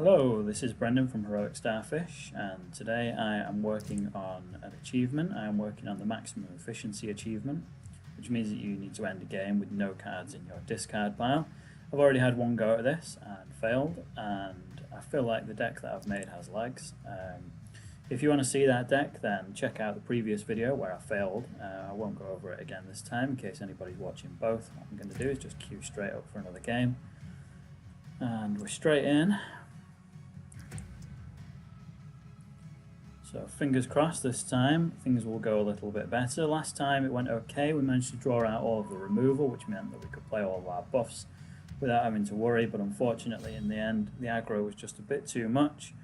Hello, this is Brendan from Heroic Starfish, and today I am working on an achievement. I am working on the maximum efficiency achievement, which means that you need to end a game with no cards in your discard pile. I've already had one go at this and failed, and I feel like the deck that I've made has legs. If you want to see that deck, then check out the previous video where I failed. I won't go over it again this time in case anybody's watching both. What I'm going to do is just queue straight up for another game. And we're straight in. So fingers crossed this time things will go a little bit better. Last time it went okay. We managed to draw out all of the removal, which meant that we could play all of our buffs without having to worry, but unfortunately in the end the aggro was just a bit too much.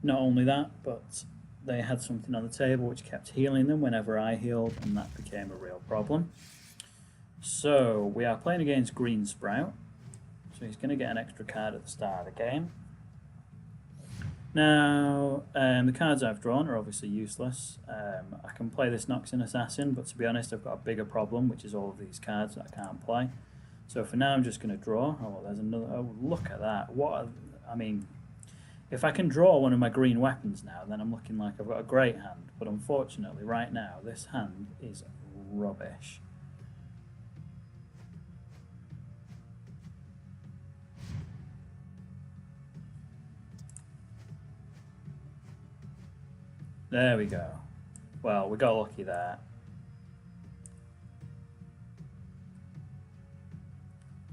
Not only that, but they had something on the table which kept healing them whenever I healed, and that became a real problem. So we are playing against Green Sprout, so he's going to get an extra card at the start of the game. Now, the cards I've drawn are obviously useless. I can play this Noxian Assassin, but to be honest, I've got a bigger problem, which is all of these cards that I can't play. So for now, I'm just going to draw. Oh, there's another. Oh, look at that! I mean, if I can draw one of my green weapons now, then I'm looking like I've got a great hand. But unfortunately, right now, this hand is rubbish. There we go. Well, we got lucky there.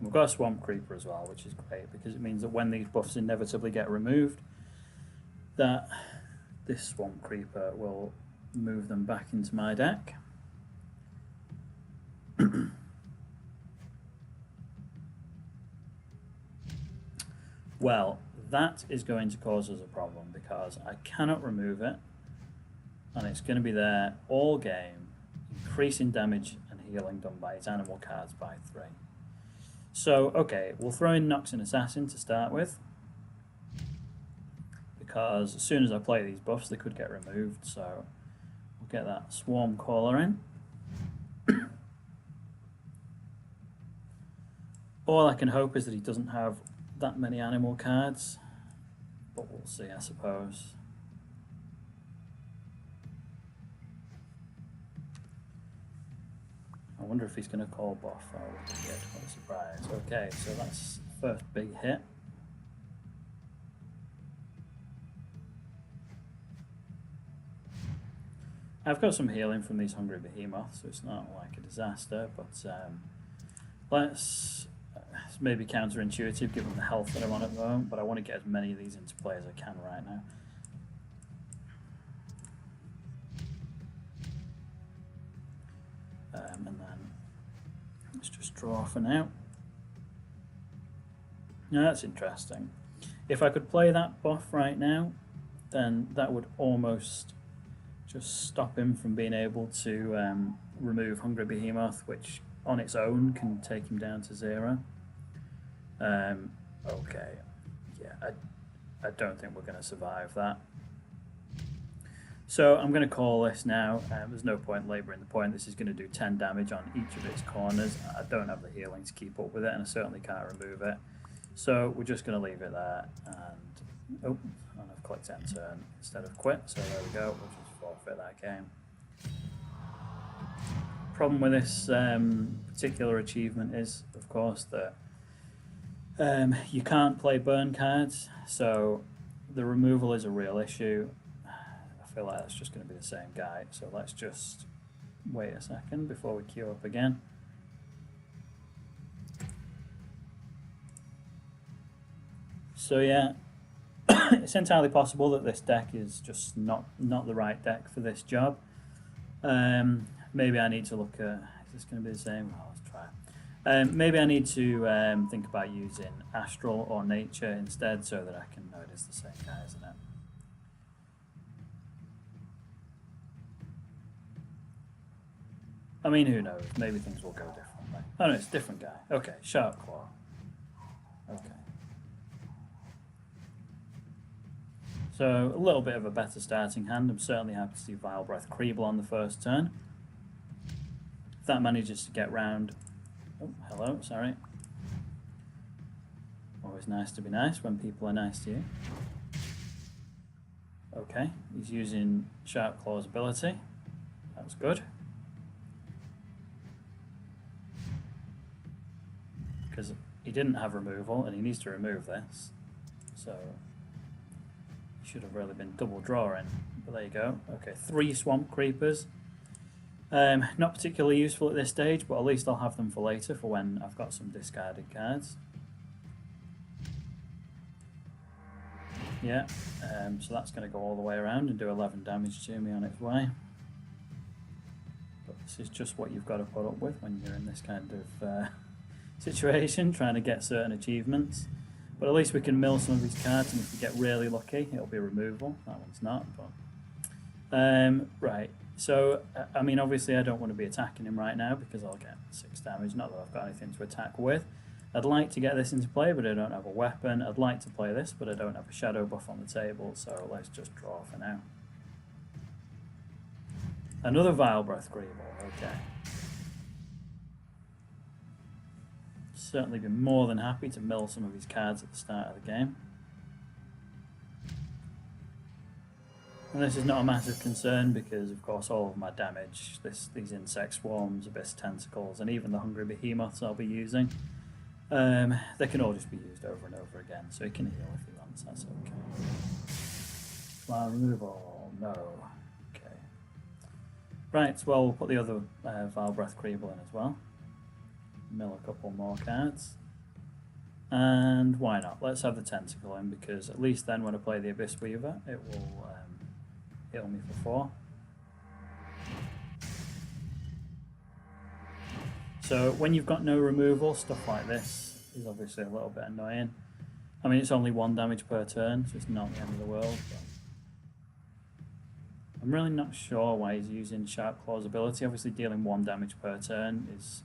We've got a Swamp Creeper as well, which is great because it means that when these buffs inevitably get removed, that this Swamp Creeper will move them back into my deck. Well, that is going to cause us a problem because I cannot remove it. And it's going to be there all game, increasing damage and healing done by its animal cards by 3. So, okay, we'll throw in Noxian Assassin to start with, because as soon as I play these buffs, they could get removed, so we'll get that Swarm Caller in. All I can hope is that he doesn't have that many animal cards, but we'll see, I suppose. I wonder if he's going to call buff. Oh, what a surprise. Okay, so that's the first big hit. I've got some healing from these hungry behemoths, so it's not like a disaster, but let's it's maybe counterintuitive given the health that I'm on at the moment, but I want to get as many of these into play as I can right now. And then let's just draw for now. Now that's interesting. If I could play that buff right now, then that would almost just stop him from being able to remove Hungry Behemoth, which on its own can take him down to 0. Okay, yeah, I don't think we're going to survive that. So I'm going to call this now. There's no point labouring the point. This is going to do 10 damage on each of its corners. I don't have the healing to keep up with it, and I certainly can't remove it. So we're just going to leave it there. And I've clicked end turn instead of quit. So there we go. We'll just forfeit that game. Problem with this particular achievement is, of course, that you can't play burn cards. So the removal is a real issue. I feel like that's just going to be the same guy, so let's just wait a second before we queue up again. So yeah, it's entirely possible that this deck is just not the right deck for this job. Maybe I need to look at, is this going to be the same? Well, let's try. Maybe I need to think about using Astral or Nature instead so that I can know it is the same guy, isn't it? I mean, who knows? Maybe things will go differently. Oh no, it's a different guy. Okay, Sharp Claw. Okay. So, a little bit of a better starting hand. I'm certainly happy to see Vile Breath Creeble on the first turn. If that manages to get round... Oh, hello, sorry. Always nice to be nice when people are nice to you. Okay, he's using Sharp Claw's ability. That was good. Because he didn't have removal and he needs to remove this. So he should have really been double drawing. But there you go. Okay, 3 Swamp Creepers. Not particularly useful at this stage, but at least I'll have them for later, for when I've got some discarded cards. Yeah, so that's going to go all the way around and do 11 damage to me on its way. But this is just what you've got to put up with when you're in this kind of situation, trying to get certain achievements. But at least we can mill some of these cards, and if we get really lucky, it'll be removal. That one's not, but... right, so, I mean, obviously I don't want to be attacking him right now because I'll get 6 damage, not that I've got anything to attack with. I'd like to get this into play, but I don't have a weapon. I'd like to play this, but I don't have a shadow buff on the table, so let's just draw for now. Another Vile Breath Greeble, okay. Certainly be more than happy to mill some of these cards at the start of the game. And this is not a massive concern because, of course, all of my damage, these insect swarms, abyss tentacles, and even the hungry behemoths I'll be using, they can all just be used over and over again, so he can heal if he wants, that's okay. Flower removal, no. Okay. Right, well, we'll put the other Vile Breath Creeble in as well. Mill a couple more cards. And why not? Let's have the tentacle in, because at least then when I play the Abyss Weaver, it will heal me for 4. So when you've got no removal, stuff like this is obviously a little bit annoying. I mean, it's only 1 damage per turn, so it's not the end of the world. But I'm really not sure why he's using Sharp Claw's ability. Obviously dealing 1 damage per turn is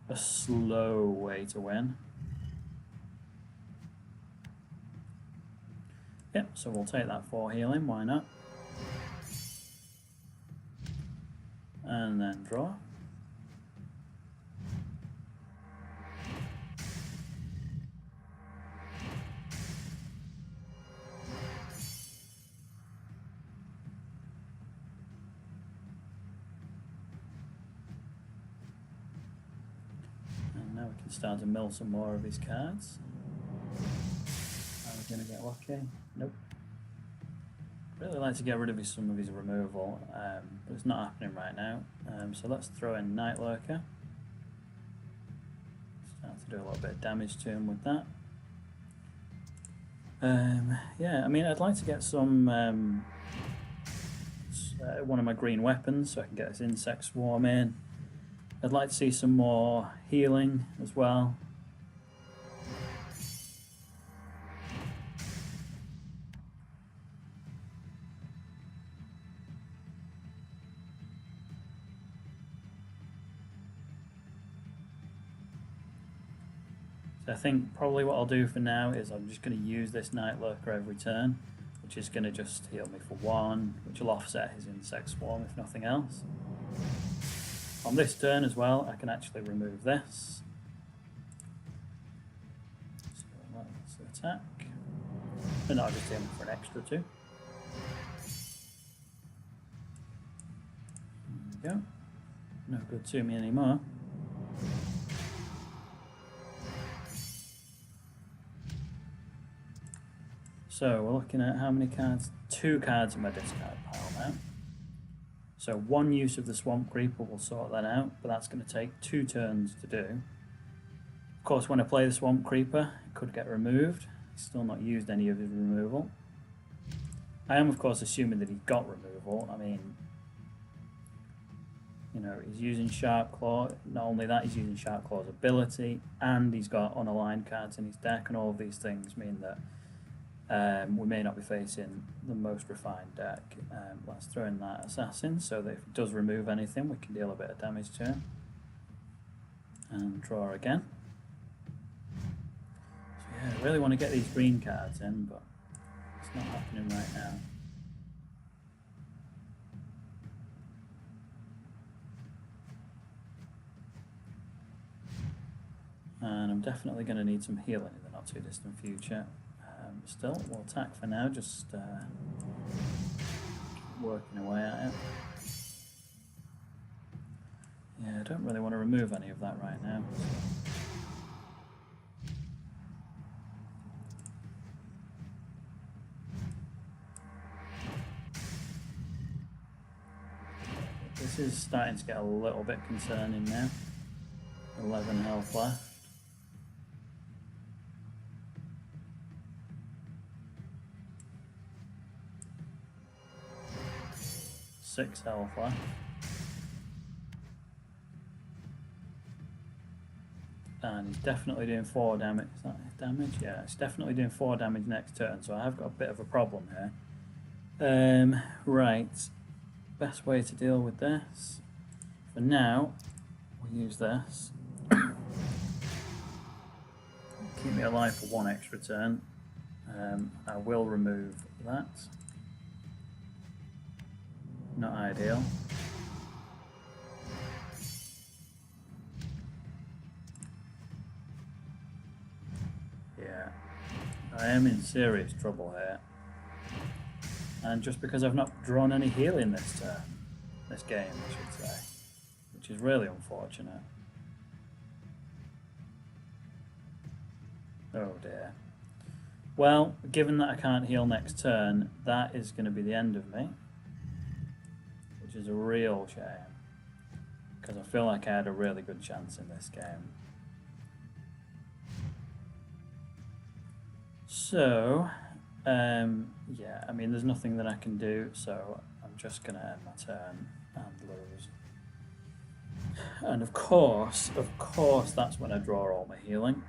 a slow way to win. Yep, so we'll take that 4 healing, why not? And then draw. And now we can start to mill some more of his cards. Are we going to get lucky? Nope. Really like to get rid of some of his removal, but it's not happening right now. So let's throw in Night Lurker. Start to do a little bit of damage to him with that. Yeah, I mean, I'd like to get some one of my green weapons so I can get this insect swarm in. I'd like to see some more healing as well. So I think probably what I'll do for now is I'm just going to use this Night Lurker every turn, which is going to just heal me for 1, which will offset his insect swarm if nothing else. On this turn as well, I can actually remove this. So let's attack. And I'll just aim for an extra 2. There we go. No good to me anymore. So we're looking at how many cards? 2 cards in my discard pile now. So 1 use of the Swamp Creeper will sort that out, but that's going to take 2 turns to do. Of course, when I play the Swamp Creeper, it could get removed. He's still not used any of his removal. I am, of course, assuming that he got removal. I mean, you know, he's using Sharp Claw. Not only that, he's using Sharp Claw's ability, and he's got unaligned cards in his deck, and all of these things mean that we may not be facing the most refined deck. Let's throw in that Assassin so that if it does remove anything, we can deal a bit of damage to him. And draw again. So yeah, I really want to get these green cards in, but it's not happening right now. And I'm definitely going to need some healing in the not too distant future. Still, we'll attack for now, just working away at it. Yeah, I don't really want to remove any of that right now. This is starting to get a little bit concerning now. 11 health left. Six health left. And he's definitely doing 4 damage. Is that damage? Yeah, it's definitely doing 4 damage next turn, so I have got a bit of a problem here. Right. Best way to deal with this. For now, we'll use this. Keep me alive for 1 extra turn. I will remove that. Not ideal. Yeah, I am in serious trouble here. And just because I've not drawn any healing this turn, this game I should say, which is really unfortunate. Oh dear. Well, given that I can't heal next turn, that is going to be the end of me. Which is a real shame. Because I feel like I had a really good chance in this game. So, yeah, I mean, there's nothing that I can do, so I'm just going to end my turn and lose. And of course, that's when I draw all my healing.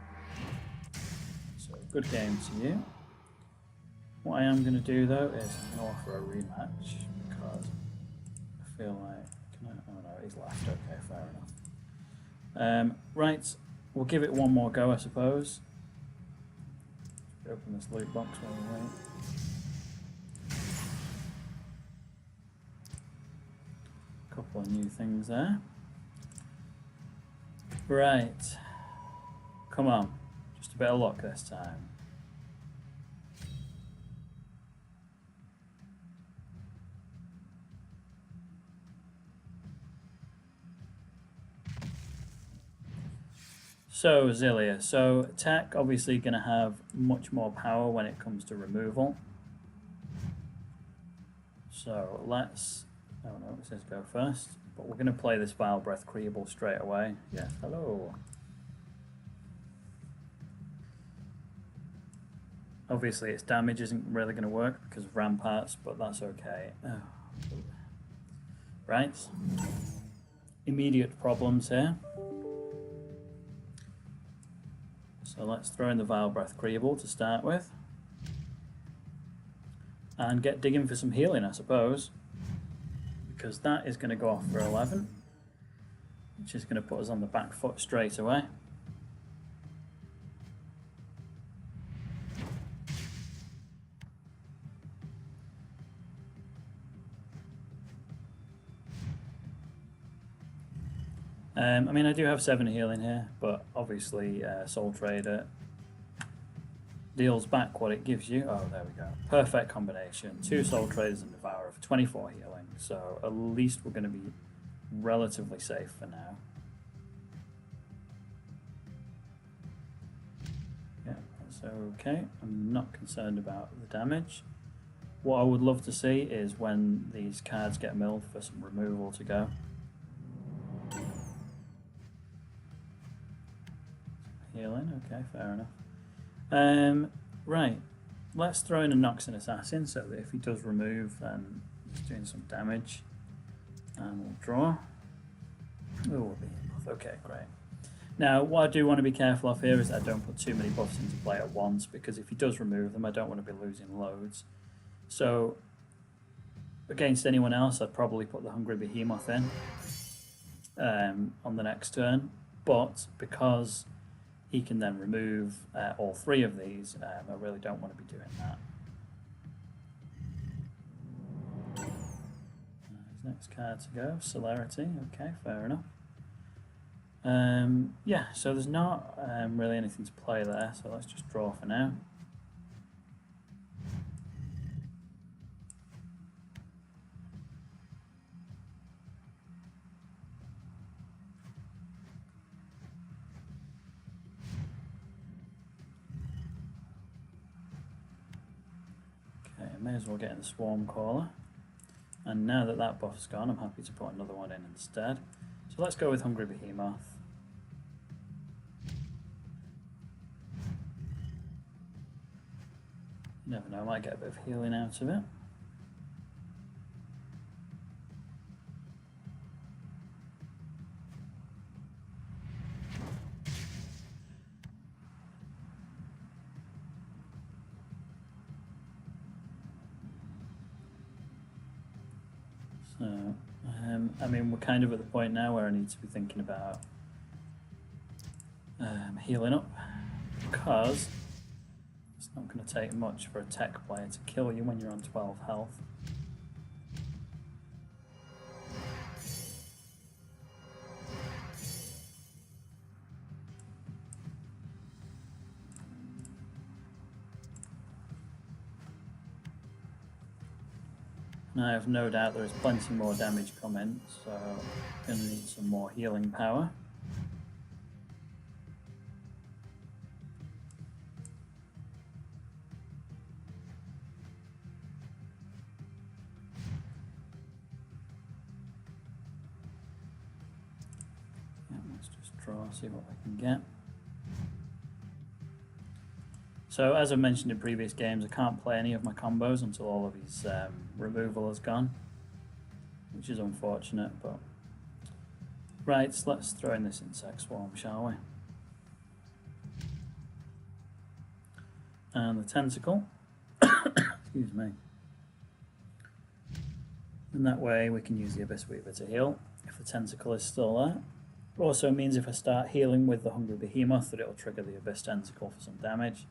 So, good game to you. What I am going to do, though, is I'm going to offer a rematch, because I feel like... oh no, he's left. Okay, fair enough. Right, we'll give it one more go, I suppose. Open this loot box while we wait. Couple of new things there. Right. Come on. Just a bit of luck this time. So, Zilia. So, tech obviously going to have much more power when it comes to removal. So, let's... oh no, it says go first. But we're going to play this Vile Breath Creeble straight away. Yeah, hello. Obviously, its damage isn't really going to work because of ramparts, but that's okay. Oh. Right. Immediate problems here. So let's throw in the Vile Breath Creeble to start with. And get digging for some healing, I suppose. Because that is going to go off for 11. Which is going to put us on the back foot straight away. I mean, I do have 7 healing here, but obviously Soul Trader deals back what it gives you. Oh, there we go. Perfect combination. 2 Soul Traders and Devourer for 24 healing. So at least we're going to be relatively safe for now. Yeah, that's okay. I'm not concerned about the damage. What I would love to see is when these cards get milled for some removal to go. Healing, okay, fair enough. Right, let's throw in a Noxan Assassin so that if he does remove, then he's doing some damage. And we'll draw. Oh, we'll be enough. Okay, great. Now, what I do want to be careful of here is that I don't put too many buffs into play at once, because if he does remove them, I don't want to be losing loads. So, against anyone else, I'd probably put the Hungry Behemoth in on the next turn. But because he can then remove all 3 of these, I really don't want to be doing that. His next card to go, Celerity. Okay, fair enough. Yeah, so there's not really anything to play there, so let's just draw for now. Okay, I may as well get in the Swarm Caller. And now that that buff's gone, I'm happy to put another one in instead. So let's go with Hungry Behemoth. You never know, I might get a bit of healing out of it. So, I mean, we're kind of at the point now where I need to be thinking about healing up, because it's not going to take much for a tech player to kill you when you're on 12 health. And I have no doubt there is plenty more damage coming, so I'm going to need some more healing power. Let's just draw, see what we can get. So as I mentioned in previous games, I can't play any of my combos until all of his removal is gone, which is unfortunate, but... Right, so let's throw in this Insect Swarm, shall we? And the Tentacle. Excuse me. And that way we can use the Abyss Weaver to heal, if the Tentacle is still there. It also means if I start healing with the Hungry Behemoth that it'll trigger the Abyss Tentacle for some damage.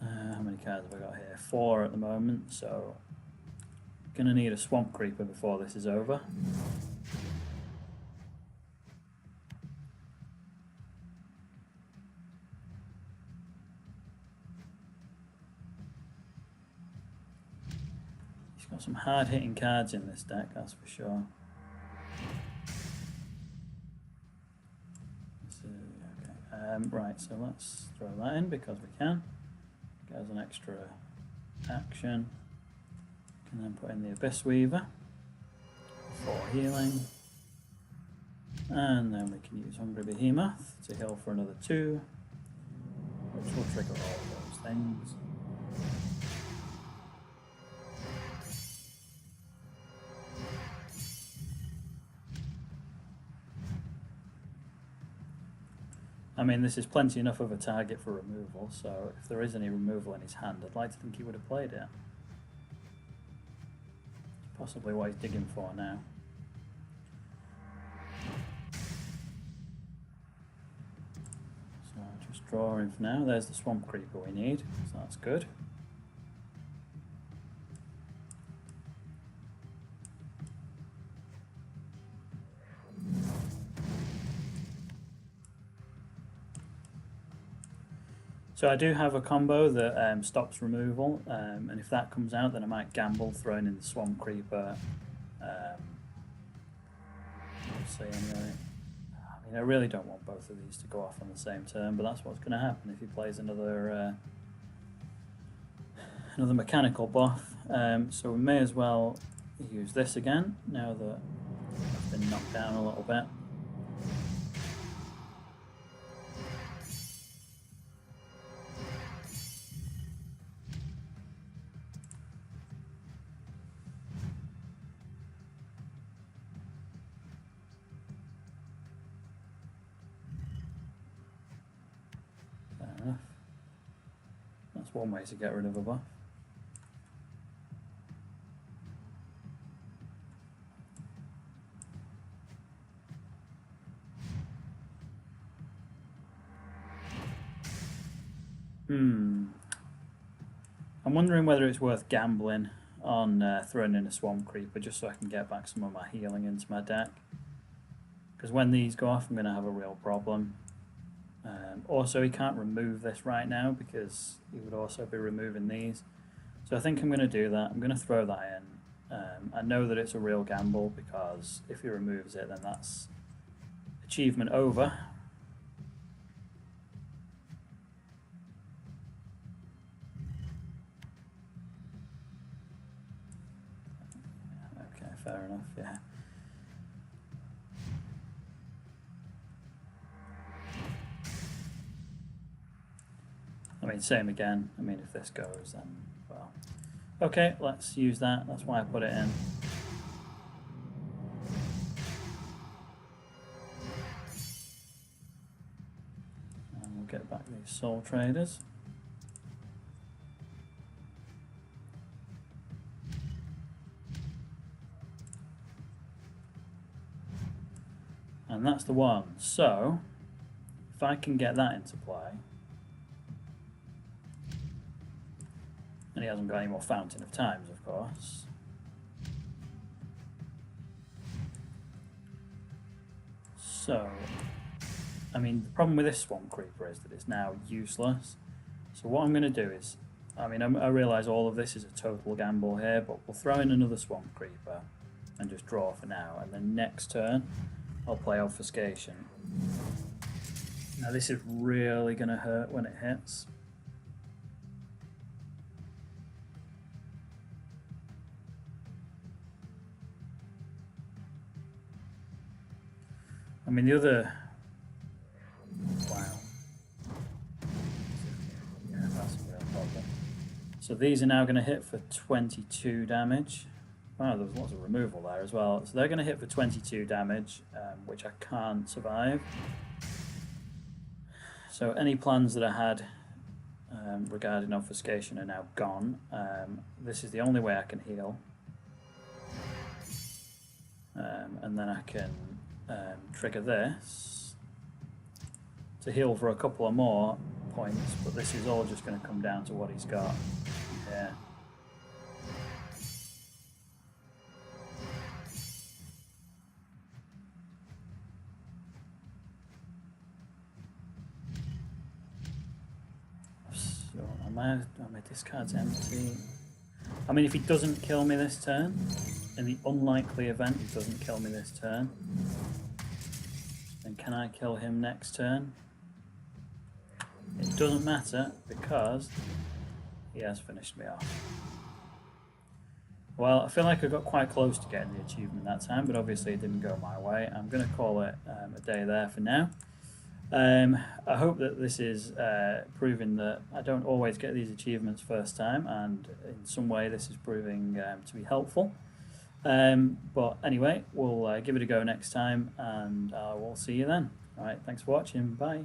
How many cards have I got here? 4 at the moment, so going to need a Swamp Creeper before this is over. He's got some hard-hitting cards in this deck, that's for sure. Okay. Right, so let's throw that in because we can. As an extra action. Can then put in the Abyss Weaver for healing. And then we can use Hungry Behemoth to heal for another 2, which will trigger all of those things. I mean, this is plenty enough of a target for removal, so if there is any removal in his hand, I'd like to think he would have played it. Possibly what he's digging for now. So just draw in for now. There's the Swamp Creeper we need, so that's good. So I do have a combo that stops removal, and if that comes out, then I might gamble throwing in the Swamp Creeper. Let's see anyway. I mean, I really don't want both of these to go off on the same turn, but that's what's going to happen if he plays another mechanical buff. So we may as well use this again now that I've been knocked down a little bit. That's one way to get rid of a buff. I'm wondering whether it's worth gambling on throwing in a Swamp Creeper just so I can get back some of my healing into my deck. because when these go off I'm going to have a real problem. Also, he can't remove this right now because he would also be removing these. So I think I'm going to do that. I'm going to throw that in. I know that it's a real gamble because if he removes it, then that's achievement over. Okay, fair enough, yeah. I mean, same again. I mean, if this goes, then, well. Okay, let's use that. That's why I put it in. And we'll get back these soul traders. And that's the one. So, if I can get that into play, and he hasn't got any more Fountain of Times, of course. So, I mean, the problem with this Swamp Creeper is that it's now useless. So what I'm going to do is, I mean, I realise all of this is a total gamble here, but we'll throw in another Swamp Creeper and just draw for now. And then next turn, I'll play Obfuscation. Now this is really going to hurt when it hits. I mean, the other... Wow. Yeah, that's a real problem. So these are now going to hit for 22 damage. Wow, there's lots of removal there as well. So they're going to hit for 22 damage, which I can't survive. So any plans that I had regarding Obfuscation are now gone. This is the only way I can heal. And then I can trigger this to heal for a couple of more points, but this is all just going to come down to what he's got here. So my discard's empty. I mean, if he doesn't kill me this turn, in the unlikely event he doesn't kill me this turn, then can I kill him next turn? It doesn't matter because he has finished me off. Well, I feel like I got quite close to getting the achievement that time, but obviously it didn't go my way. I'm going to call it a day there for now. I hope that this is proving that I don't always get these achievements first time, and in some way this is proving to be helpful. But anyway, we'll give it a go next time, and we'll see you then. Alright, thanks for watching, bye.